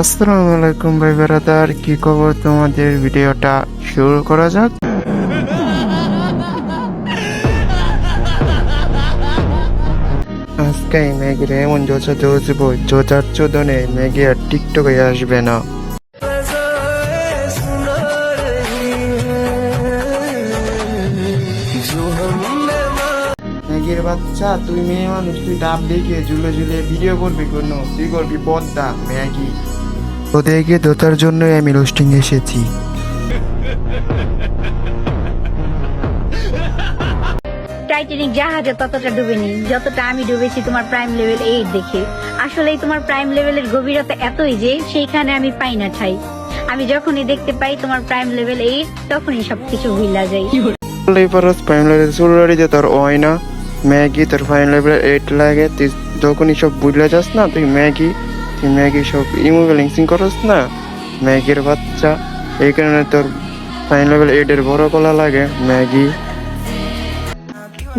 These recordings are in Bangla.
আসসালামু আলাইকুম ভাই ব্রাদার, কি খবর তোমাদের? ভিডিওটা শুরু করা যাক। আজকে ম্যাগির এমন জোচা দৌড়ব, জোচার চোদনে ম্যাগি আর টিকটকে আসবে না। ম্যাগির বাচ্চা, তুই মেয়ে মানুষ, তুই ডাব দেখে ঝুলে ঝুলে ভিডিও করবি? কোনো তুই করবি পদ্মা ম্যাগি? তোদেরকে দোতার জন্যই আমি রোস্টিং এসেছি। টাইটানিক জাহাজে ততটা ডুবেনি যতটা আমি ডুবেছি তোমার প্রাইম লেভেল 8 দেখে। আসলেই তোমার প্রাইম লেভেলের গভীরতা এতই যে সেইখানে আমি পাই না ঠাই। আমি যখনই দেখতে পাই তোমার প্রাইম লেভেল 8 তখনই সবকিছু ভুলা যায়। প্রাইম লেভেল চুলারিতে তোর হয় না ম্যাগি, তোর প্রাইম লেভেল 8 লাগে। তুই যখনই সব বুঝলে যাস না, তুই ম্যাগি সব ইমো ব্যালেন্সিং করস না ম্যাগির বাচ্চা। এই কারণে তোর প্রাইম লেভেল 8 এর বড় কলা লাগে ম্যাগি।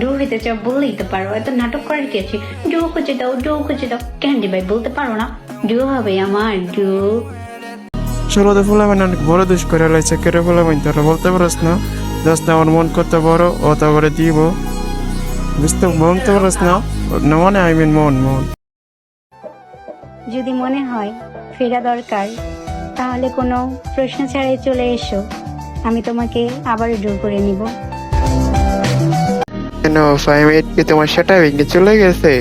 ডো হইতে চাও বললেই তো পারো, এত নাটক করার কি আছে? ডো খুঁজে দাও, ডো খুঁজে দাও। ক্যান্ডি ভাই বলতে পারো না ডো হবে আমার ডো? ষোলোতে ফুলাবেন অনেক বড় দুষ করে লাইছে, কেটে ফুলাবেন তোরা বলতে পারস না? জাস্ট আমার মন কত বড় ও তারপরে দিব, বুঝতে বলতে পারস না? মানে আই মিন মন। যদি মনে হয় ফেরা দরকার তাহলে কোনো প্রশ্ন ছাড়াই চলে এসো, আমি তোমাকে আবারও ড্র করে নিব। কেন 5 কি তোমার সেটা ভেঙে চলে গেছে?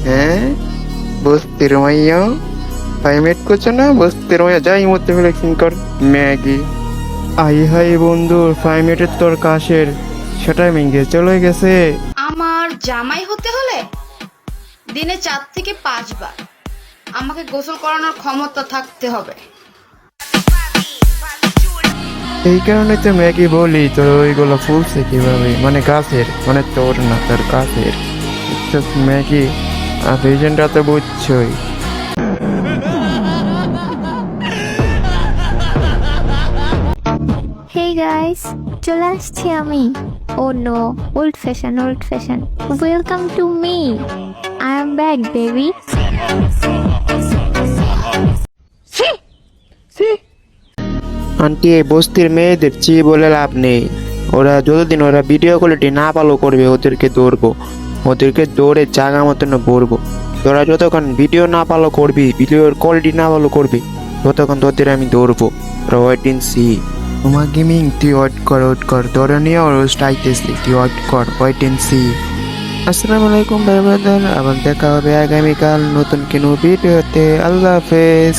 হ্যাঁ, বস্তির মাইয়া 5 করছো না? বস্তির মাইয়া যাই মধ্যে ফ্লেক্সিং কর ম্যাগি। হাই বন্ধু, 5 তোর কাশের সেটা ভেঙে চলে গেছে। আমার জামাই হতে হলে দিনে 4 থেকে 5 বার আমাকে গোসল করানোর ক্ষমতা থাকতে হবে। এই কারণে তো ম্যাগি বলি তোর ওইগুলো ফুলছে কিভাবে, মানে গাছের, মানে তোর না, তোর গাছের ম্যাগি। আর ভিজনটা তো বুঝছই। Hey guys, চলে আসছি আমি। Oh no, old fashion. Welcome to me. I am back, baby. Aunty, এই বস্তির মেয়েদের চেয়ে বলে লাভ নেই। ওরা যতদিন ওরা ভিডিও কোয়ালিটি না ভালো করবে, ওদেরকে দৌড়ে জায়গা মতন ভরবো। তোরা যতক্ষণ ভিডিও না ভালো করবি, ভিডিওর কোয়ালিটি না ভালো করবি, ততক্ষণ তোদের আমি দৌড়বো। Wait in see. তোমার গেমিং, তুই ওয়েট কর, তোরা নিয়ে রোস্ট আইতেছি, তুই ওয়েট ইন সি। আসসালামু আলাইকুম ভাই ব্রাদার, আবার দেখা হবে আগামীকাল নতুন কোনো ভিডিওতে। আল্লাহ হাফেজ।